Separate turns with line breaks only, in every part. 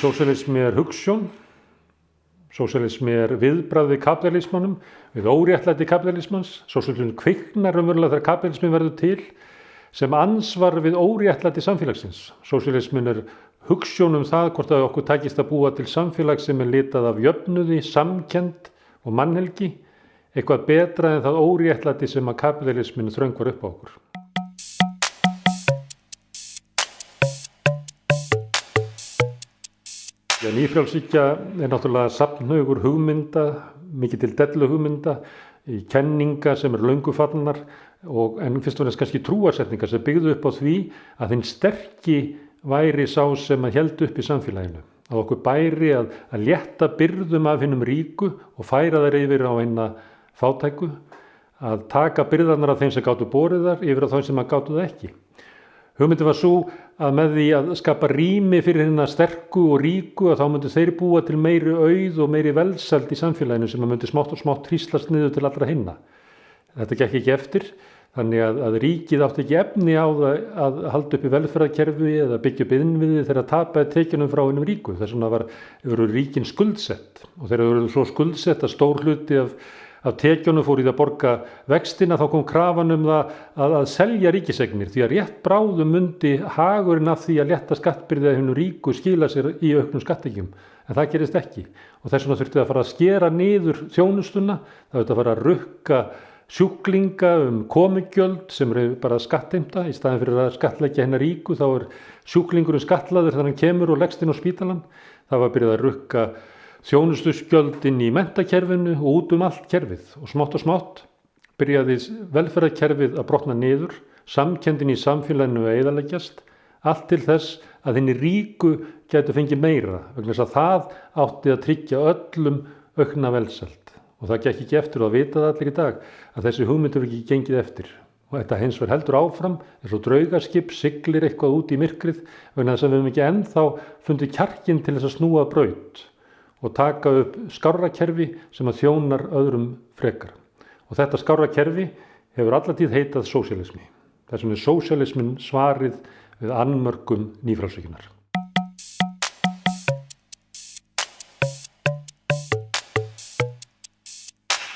Sósíalismi hugsjón, sósíalismi viðbragð við kapítalismanum, við óréttlæti kapítalismans. Sósíalismi kviknar raunverulega þegar kapítalismi verður til sem ansvar við óréttlæti samfélagsins. Sósíalismi hugsjón það hvort að okkur takist að búa til samfélag sem litað af jöfnuði, samkennd og mannhelgi, eitthvað betra en það óréttlæti sem að kapítalismin þröngvar upp á okkur. Nýfrjálshyggja náttúrulega safnhaugur hugmynda, mikið til dellu hugmynda, kenninga sem löngu farnar en fyrst og fremst kannski trúarsetningar sem byggðu upp á því að hinn sterki væri sá sem að héldi upp í samfélaginu. Að okkur bæri að létta byrðum af hinnum ríku og færa þær yfir á eina fátæku, að taka byrðarnar af þeim sem gátu borið þar yfir á þeim sem gátu það ekki. Hugmyndin var svo að með því að skapa rými fyrir hérna sterku og ríku að þá myndu þeir búa til meiri auð og meiri velsæld í samfélaginu sem myndi smátt og smátt hríslast niður til allra hinna. Þetta gekk ekki eftir, þannig að ríkið átti ekki efni á það að halda upp í velferðarkerfi eða byggja upp innviði þegar tapaði tekjunum frá hennum ríku. Þess vegna voru ríkin skuldsett og þegar voru svo skuldsett að stór hluti af tekjunum fór í það að borga vextina, þá kom krafan það að selja ríkiseignir því að rétt bráðum myndi hagurinn af því að létta skattbyrði að hinu ríku skila sér í auknum skattekjum. En það gerist ekki og þess vegna þurfti að fara að skera niður þjónustuna, það þurfti að fara að rukka sjúklinga komugjöld sem bara skattheimta í staðinn fyrir að skattleggja hennar ríku, þá sjúklingurinn skatlaður þegar hann kemur og leggst inn á spítalann. Það var byrjað að rukka þjónustusgjöld inn í menntakerfinu og út allt kerfið og smátt byrjaði velferðarkerfið að brotna niður, samkenndin í samfélaginu að eyðileggjast, allt til þess að henni ríku gætu fengið meira vegna þess að það átti að tryggja öllum aukna velsæld og það gekk ekki eftir og að vita það allir í dag að þessi hugmynd hefur ekki gengið eftir og þetta hins vegar heldur áfram eins og draugaskip siglir eitthvað út í myrkrið vegna þess að við höfum ekki ennþá fundið kjarkinn til þess að snúa braut og taka upp skárra kerfi sem að þjónar öðrum frekar. Og þetta skárra kerfi hefur alla tíð heitað sósíalismi. Þess vegna sósíalismin svarið við annmörkum nýfrjálshyggjunnar.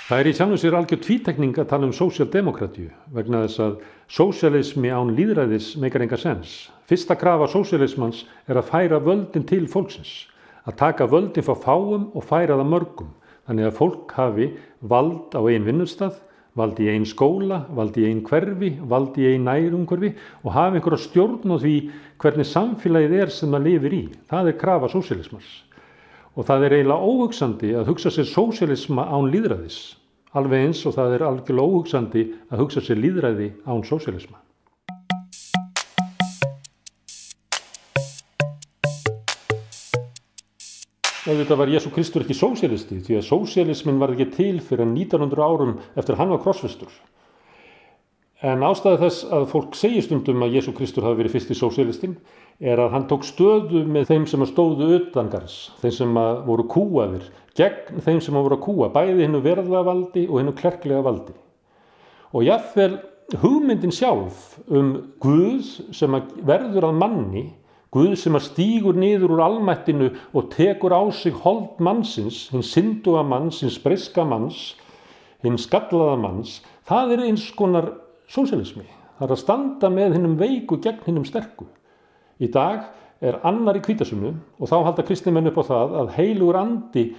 Það í sjálfu sér algjör tvítekning að tala sósíaldemókratíu vegna þess að sósíalismi án lýðræðis meikar enga sens. Fyrsta krafa sósíalismans að færa völdin til fólksins. Að taka völdin frá fáum og færa það mörgum. Þannig að fólk hafi vald á einn vinnustað, vald í einn skóla, vald í einn hverfi, vald í einn nærumhverfi og hafi einhverja stjórn á því hvernig samfélagið sem það lifir í. Það krafa sósíalismans. Og það eiginlega óhugsandi að hugsa sér sósíalisma án lýðræðis. Alveg eins og það algjörlega óhugsandi að hugsa sér lýðræði án sósíalisma. Auðvitað var Jesú Kristur ekki sósíalisti því að sósíalismin var ekki til fyrir 1900 árum eftir að hann var krossfestur. En ástæða þess að fólk segir stundum að Jesú Kristur hafi verið fyrsti sósíalistinn að hann tók stöðu með þeim sem stóðu utangarðs, þeim sem voru kúaðir, gegn þeim sem voru að kúa, bæði hinnu verðlega valdi og hinnu klerklega valdi. Og jafnvel hugmyndin sjálf Guð sem verður að manni, Guð sem stígur niður úr almættinu og tekur á sig hold mannsins, hins synduga manns, hins breyska manns, hins skallaða manns, það eins konar sósíalismi. Það að standa með hinnum veiku gegn hinnum sterku. Í dag annar í hvítasunnu og þá halda kristnimenn upp á það að heilugur andi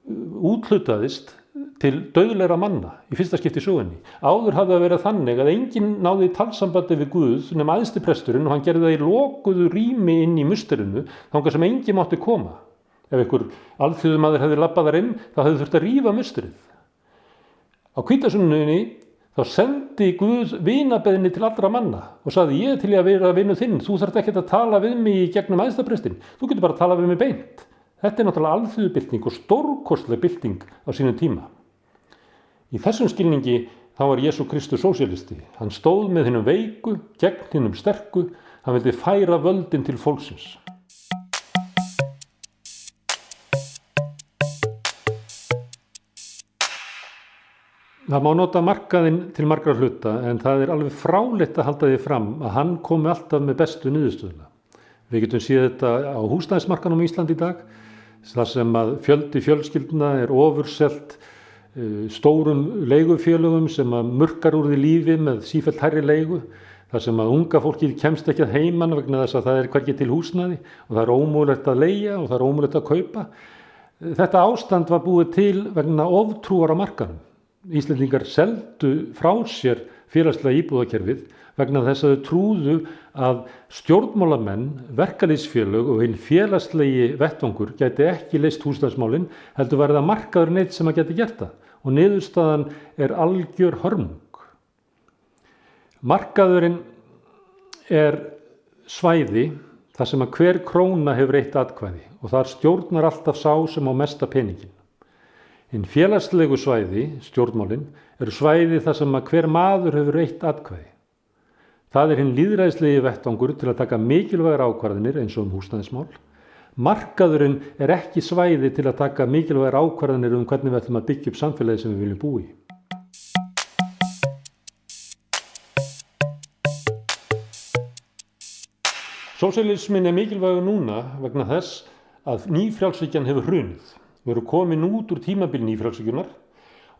úthlutaðist til dauðlegra manna í fyrsta skipti í sögunni. Áður hafði það verið þannig að enginn náði talsambandi við Guð nema æðsti presturinn og hann gerði það í lokuðu rými inn í musterinu þangað sem enginn mátti koma. Ef einhver alþýðumaður hefði labbað þar inn þá hefði þurft að rífa musterið. Á hvítasunnunni þá sendi Guð vinabeðni til allra manna og sagði ég til að vera vinur þinn, þú þarft ekkert að tala við mig í gegnum æðsta prestinn, þú getur bara að tala við mig beint. Þetta náttúrulega alþýðubylting og stórkostleg bylting á sínum tíma. Í þessum skilningi þá var Jesú Kristur sósíalisti. Hann stóð með hinnum veiku, gegn hinnum sterku, hann vildi færa völdin til fólksins. Það má nota markaðinn til margra hluta en það alveg fráleitt að halda því fram að hann komi alltaf með bestu niðurstöðuna. Við getum séð þetta á húsnæðismarkaðnum í Íslandi í dag, þar sem að fjöldi fjölskyldna ofurselt stórum leigufélögum sem að murkar úr því lífi með sífellt hærri leigu, þar sem að unga fólkið kemst ekki að heiman vegna þess að það hvergi til húsnæði og það ómögulegt að leigja og það ómögulegt að kaupa. Þetta ástand var búið til vegna oftrúar á markaðnum. Íslendingar seldu frá sér félagslega íbúðakerfið vegna þess að þau trúðu að stjórnmálamenn, verkalýðsfélög og hinn félagslegi vettvangur gæti ekki leyst húsnæðismálin, heldur verið að markaðurinn einn sem að gæti gert það. Og niðurstaðan algjör hörmung. Markaðurinn svæði þar sem að hver króna hefur eitt atkvæði og þar stjórnar alltaf sá sem á mesta peningin. Hinn félagslegu svæði, stjórnmálin, svæði þar sem að hver maður hefur eitt atkvæði. Það hinn lýðræðislegi vettvangur til að taka mikilvægar ákvarðanir eins og húsnæðismál. Markaðurinn ekki svæði til að taka mikilvægar ákvarðanir hvernig við ætlum að byggja upp samfélagið sem við viljum búa í. Sósíalisminn mikilvægur núna vegna þess að nýfrjálshyggjan hefur hrunið. Við erum komin út úr tímabili nýfrjálshyggjunar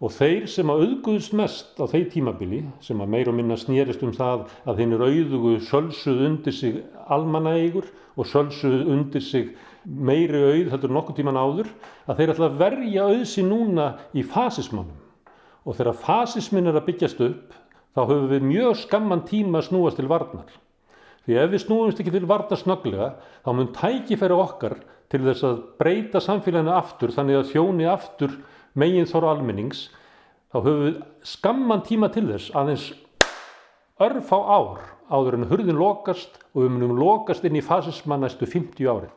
og þeir sem að auðguðust mest á þeim tímabili, sem að meira og minna snerist það að hinir auðugu sölsuðu undir sig almannaeigur og sölsuðu undir sig meiri auð heldur nokkurn tímann áður, að þeir ætla að verja auð sín núna í fasismanum. Og þegar fasisminn að byggjast upp, þá höfum við mjög skamman tíma að snúast til varnar. Því ef við snúumst ekki til varnar snögglega, þá mun tækifæri okkar til þess að breyta samfélaginu aftur, þannig að þjóni aftur meginþorra almennings, þá höfum við skamman tíma til þess, aðeins örfá ár áður en hurðin lokast og við munum lokast inn í fasisma næstu 50 árin.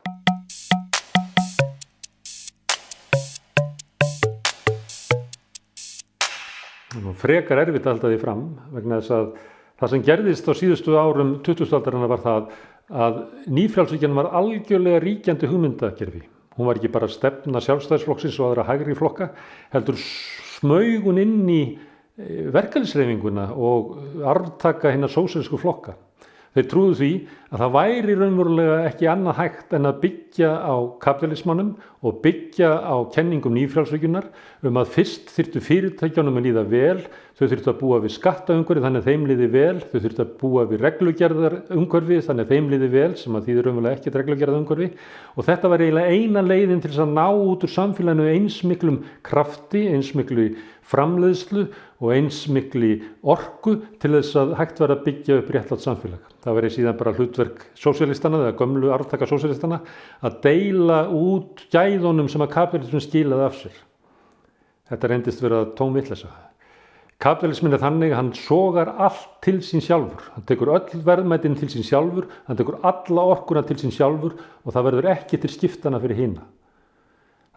Frekar erfitt að halda því fram vegna þess að það sem gerðist á síðustu árum 20. aldarinnar var það að nýfrjálshyggjan var algjörlega ríkjandi hugmyndakerfi. Hún var ekki bara stefna Sjálfstæðisflokksins og aðra hægri flokka, heldur smaug hún inn í verkalýðshreyfinguna og arftaka hinna sósíalísku flokka. Þeir trúðu því að það væri raunverulega ekki annað hægt en að byggja á kapítalismanum og byggja á kenningum nýfrjálshyggjunnar að fyrst þyrftu fyrirtækjunum að líða vel, þau þyrftu að búa við skattaumhverfi þannig að þeim líði vel, þau þyrftu að búa við reglugerðarumhverfi þannig að þeim líði vel sem að þýðir raunverulega ekkert reglugerðarumhverfi og þetta var eiginlega eina leiðin til þess að ná út úr samfélaginu eins miklum krafti, eins miklu framleiðslu og eins mikli orku til þess að hægt var að byggja upp réttlátt samfélag. Það væri síðan bara hlutverk sósíalistana eða gömlu arftaka sósíalistana að deila út gæðunum sem að kapítalisminn skilaði af sér. Þetta reyndist vera tóm vitleysa. Kapítalisminn þannig að hann sogar allt til sín sjálfur. Hann tekur öll verðmætin til sín sjálfur, hann tekur alla orkuna til sín sjálfur og það verður ekki til skiptana fyrir hina.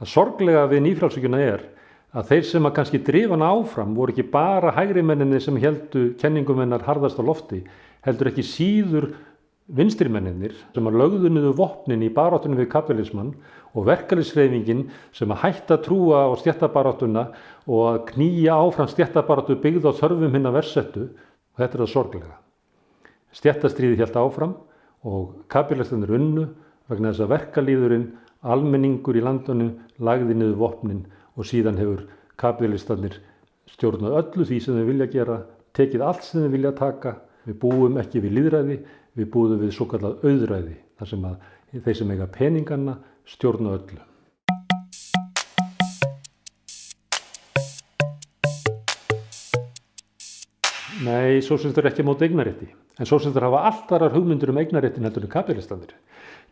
Það sorglega við nýfrjálshyggjuna að þeir sem að kannski drifa hana áfram voru ekki bara hægrimenninni sem héldu kenningum hennar harðast á lofti, heldur ekki síður vinstrimenninir sem að lögðu niður vopnin í baráttunni við kapítalismann og verkalýðshreyfingin sem að hætta að trúa á stéttabaráttuna og að knýja áfram stéttabaráttu byggð á þörfum hinna versettu. Og þetta það sorglega. Stéttastríði hélt áfram og kapítalistarnir unnu vegna þess að verkalýðurinn, almenningur í landinu lagði niður vopnin og síðan hefur kapítalistarnir stjórnað öllu því sem þeir vilja gera, tekið allt sem þeir vilja taka. Við búum ekki við lýðræði, við búum við svokallað auðræði, þar sem að þeir sem eiga peningana stjórna öllu. Nei, sósíalistar ekki á móti eignarrétti, en sósíalistar hafa allt aðrar hugmyndir eignarréttin heldur en kapítalistarnir.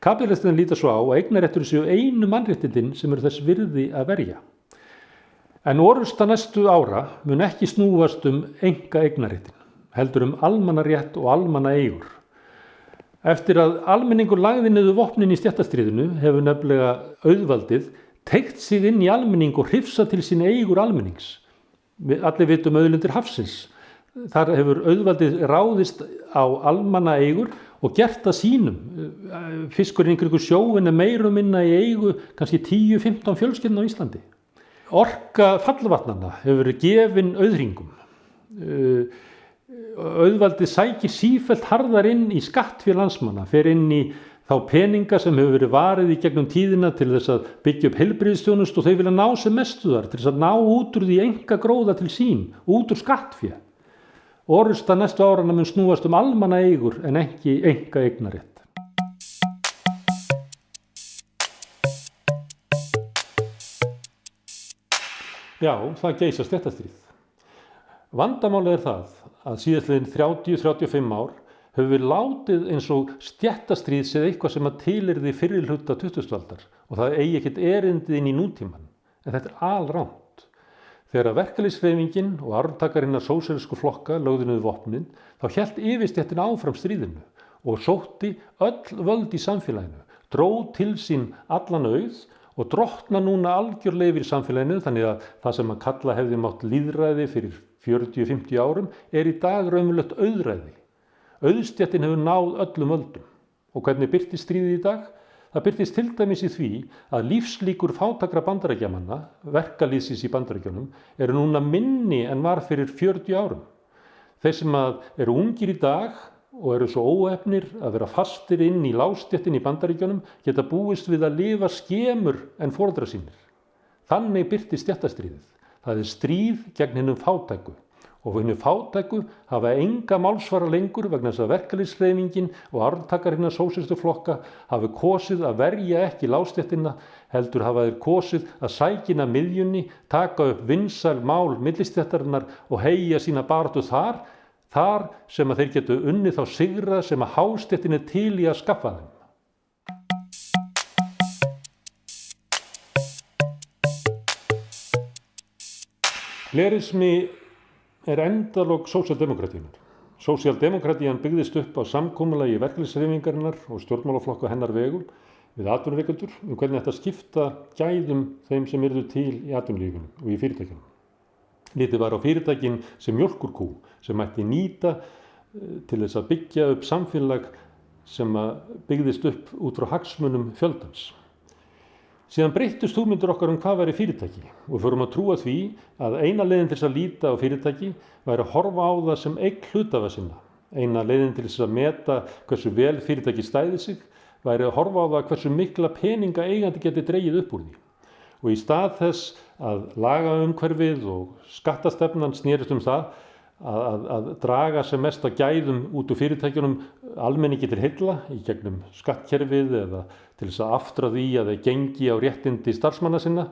Kapítalistarnir líta svo á að eignarréttur séu einu mannréttindin sem eru þess virði að verja. En orrusta næstu ára mun ekki snúast einka eignarréttin, heldur almannarétt og almannaeigur. Eftir að almenningur lagði niður vopnin í stéttastríðinu hefur nefnilega auðvaldið teygt sig inn í almenning og hrifsað til sín eigur almennings. Allir vitum auðlindir hafsins. Þar hefur auðvaldið ráðist á almannaeigur og gert það sínum. Fiskurinn í kringum sjóinn meira og minna í eigu kannski 10-15 fjölskyldna á Íslandi. Orka fallvatnanna hefur verið gefin auðhringum. Auðvaldið sækir sífellt harðar inn í skattfé landsmanna, fer inn í þá peninga sem hefur verið varið í gegnum tíðina til þess að byggja upp heilbrigðisþjónustu og þau vilja ná sem mestu þar, til þess að ná út úr því einkagróða til sín, út úr skattfé. Orrusta næstu árana mun snúast almannaeigur en ekki einkaeignarrétt. Já, það geisar stéttastríð. Vandamálið það að síðastliðin 30-35 ár höfum við látið eins og stéttastríð séð eitthvað sem að tilyrði fyrri hluta 20. aldar og það eigi ekkert erindi inn í nútímann. En þetta alrangt. Þegar verkalýðshreyfingin og arftakarinn af sósíalísku flokka lögðu niður vopnin, þá hélt yfirstéttin áfram stríðinu og sótti öll völd í samfélaginu, dró til sín allan auð og drottna núna algjörlega yfir í samfélaginu, þannig að það sem að kalla hefði mátt lýðræði fyrir 40-50 árum í dag raunverulegt auðræði. Auðstéttin hefur náð öllum völdum. Og hvernig birtist stríðið í dag? Það birtist til dæmis í því að lífslíkur fátækra Bandaríkjamanna, verkalýðsins í Bandaríkjunum, eru núna minni en var fyrir 40 árum. Þeir sem eru ungir í dag og eru svo óheppnir að vera fastir inn í lágstéttin í Bandaríkjunum geta búist við að lifa skemur en foreldrar sínir. Þannig birtist stéttastríðið. Það stríð gegn hinum fátæku. Og hinum fátæku hafa enga málsvara lengur vegna þess að verkalýðshreyfingin og arftakarinn af sósíalísku flokka hafi kosið að verja ekki lágstéttina, heldur hafa þeir kosið að sækina miðjunni, taka upp vinsæl mál millistéttarinnar og heyja sína baráttu þar sem að þeir getu unnið þá sigra sem að hástéttin til í að skaffa þeim. Blerismi endalok sósíaldemókratíunnar. Sósíaldemókratían byggðist upp á samkomulagi verkalýðshreyfingarinnar og stjórnmálaflokka hennar vegum við atvinnurekendur hvernig þetta skipta gæðum þeim sem yrðu til í atvinnulífinu og í fyrirtækjunum. Litið var á fyrirtækin sem mjólkurkú sem mætti nýta til þess að byggja upp samfélag sem byggðist upp út frá hagsmunum fjöldans. Síðan breyttust hugmyndir okkar hvað væri fyrirtæki og við fórum að trúa því að eina leiðin til þess að líta á fyrirtæki væri að horfa á það sem eign hluthafa sinna. Eina leiðin til þess að meta hversu vel fyrirtæki stæði sig væri að horfa á það hversu mikla peninga eigandi geti dregið upp úr því. Og í stað þess að lagaumhverfið og skattastefnan snerist það að draga sem mest að gæðum út úr fyrirtækjunum almenningi til heilla í gegnum skattkerfið eða til þess að aftra því að þeir gengi á réttindi starfsmanna sinna,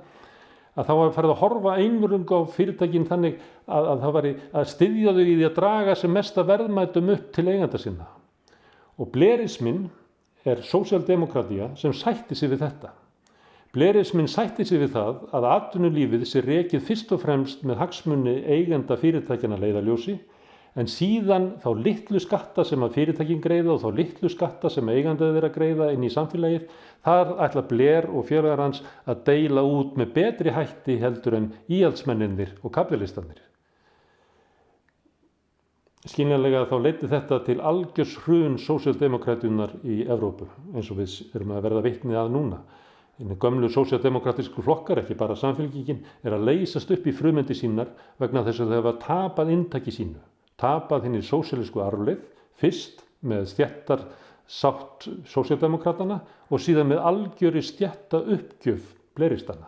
að þá var farið að horfa einvörðungu á fyrirtækin þannig að það væri að styðja þau í því að draga sem mest að verðmætum upp til eiganda sinna. Og blerisminn sósíaldemókratía sem sætti sig við þetta. Blerisminn sætti sig við það að atvinnulífið sé rekið fyrst og fremst með hagsmuni eigenda fyrirtækjanna leiðarljósi, en síðan þá litlu skatta sem að fyrirtækin greiða og þá litlu skatta sem eigandað þeirra greiða inn í samfélagið, þar ætla Blair og félagar hans að deila út með betri hætti heldur en íhaldsmennirnir og kapítalistarnir. Skiljanlega þá leiddi þetta til algjörs hrun sósíaldemókratíunnar í Evrópu, eins og við erum að verða vitni að núna. Gömlu sósíaldemókratísku flokkar, ekki bara Samfylkingin, að leysast upp í frumyndi sínar vegna þess að þau hafa tapað inntaki sínu, tapað hinni sósíalísku arfleifð, fyrst með stéttarsátt sósíaldemókratana og síðan með algjöri stéttauppgjöf bleiristana.